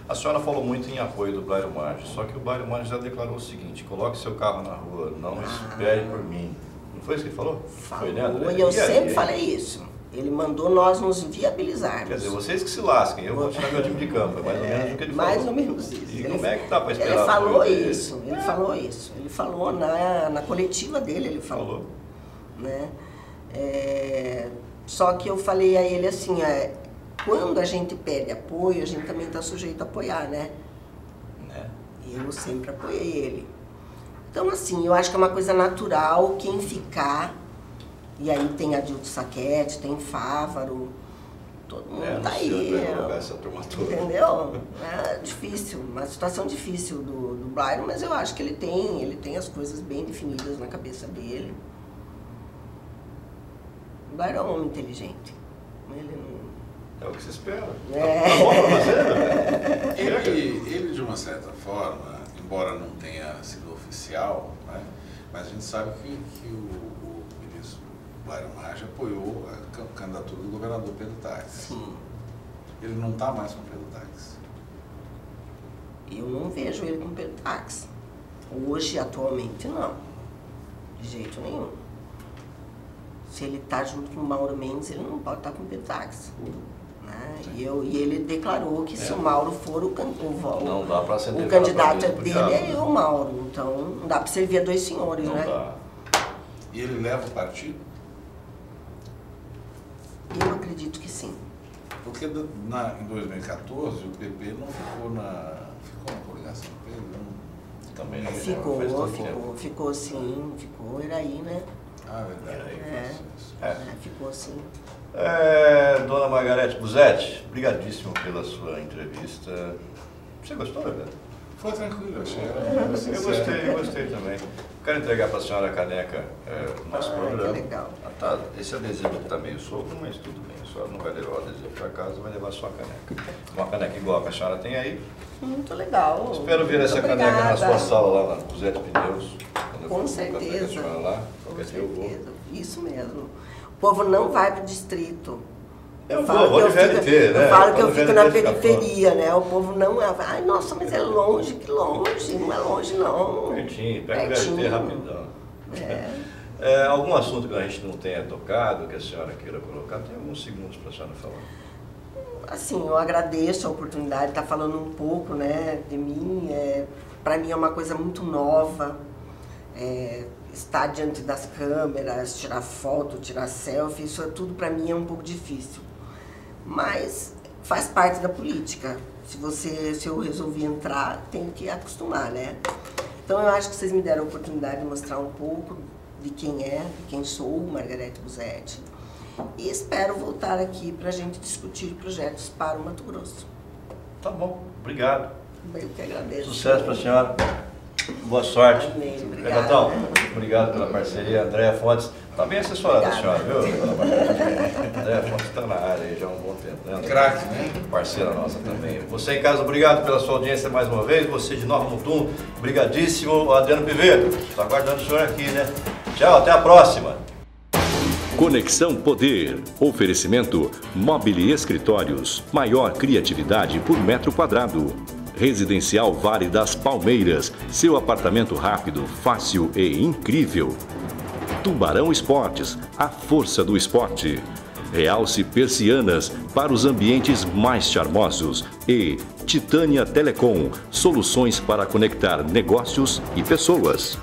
A senhora falou muito em apoio do Blairo Maggi, só que o Blairo Maggi já declarou o seguinte: coloque seu carro na rua, não espere por mim. Não foi isso que ele falou? Falou, Foi, né, André? e eu sempre falei isso. Ele mandou nós nos viabilizarmos. Quer dizer, vocês que se lasquem, eu vou tirar meu time de campo, é mais ou menos o que ele falou. Mais ou menos isso. E como é que tá para esperar? Ele falou isso, ele falou isso. Ele falou na coletiva dele, ele falou. Né? Só que eu falei a ele assim, quando a gente pede apoio, a gente também está sujeito a apoiar, né? E eu sempre apoiei ele. Então, assim, eu acho que é uma coisa natural quem ficar. E aí tem Adilto Saquete, tem Fávaro, todo mundo tá aí. Essa turma toda. Entendeu? É difícil, uma situação difícil do Blairo, mas eu acho que ele tem as coisas bem definidas na cabeça dele. O Blairo é um homem inteligente. Ele não... É o que se espera. É. Tá bom pra você, né? Ele, de uma certa forma, embora não tenha sido oficial, né, mas a gente sabe que o ministro Blairo Maggi apoiou a candidatura do governador Pedro Taques. Sim. Ele não está mais com o Pedro Taques. Eu não vejo ele com o Pedro Taques. Hoje, atualmente, não. De jeito nenhum. Se ele está junto com o Mauro Mendes, ele não pode estar com o Pedro Taques. Né? E ele declarou que se o Mauro for o candidato dele, é eu, Mauro. Então, não dá para servir a dois senhores, não né? Dá. E ele leva o partido? Eu acredito que sim. Porque em 2014 o PP não ficou na coligação do Pedro? Também não Ficou sim, ficou, era aí, né? Ah, verdade. Ficou sim. Dona Margarete Busetti, obrigadíssimo pela sua entrevista. Você gostou, Bebeto? Foi tranquilo, achei. Eu gostei também. Quero entregar para a senhora a caneca do nosso programa. Que legal. Esse adesivo está meio solto, mas tudo bem. A senhora não vai levar o adesivo para casa, vai levar só a caneca. Uma caneca igual a que a senhora tem aí. Muito legal. Espero ver essa caneca na sua sala lá na Busetti Pneus. Com certeza. Lá, com certeza. Isso mesmo. O povo não vai para o distrito. Eu falo que eu fico na periferia, né? O povo não... Ai, nossa, mas é longe, que longe. Não é longe, não. Pertinho, perto do VLT, rapidão. Algum assunto que a gente não tenha tocado, que a senhora queira colocar? Tem alguns segundos para a senhora falar. Assim, eu agradeço a oportunidade de estar falando um pouco, né, de mim. Para mim é uma coisa muito nova. Estar diante das câmeras, tirar foto, tirar selfie, isso tudo para mim é um pouco difícil. Mas faz parte da política. Se eu resolvi entrar, tem que acostumar, né? Então eu acho que vocês me deram a oportunidade de mostrar um pouco de quem sou, Margarete Busetti. E espero voltar aqui para a gente discutir projetos para o Mato Grosso. Tá bom, obrigado. Eu que agradeço. Sucesso para a senhora. Boa sorte. Amém, Betão, obrigado pela parceria. Andréa Fontes, está bem assessorada a senhora, viu? Andréa Fontes está na área aí já há um bom tempo, né? Craque, né? Parceira nossa também. Você em casa, obrigado pela sua audiência mais uma vez. Você de Nova Mutum, brigadíssimo. O Adriano Piveto, está aguardando o senhor aqui, né? Tchau, até a próxima. Conexão Poder. Oferecimento Mobile Escritórios. Maior criatividade por metro quadrado. Residencial Vale das Palmeiras. Seu apartamento rápido, fácil e incrível. Tubarão Esportes. A força do esporte. Realce Persianas para os ambientes mais charmosos. E Titânia Telecom. Soluções para conectar negócios e pessoas.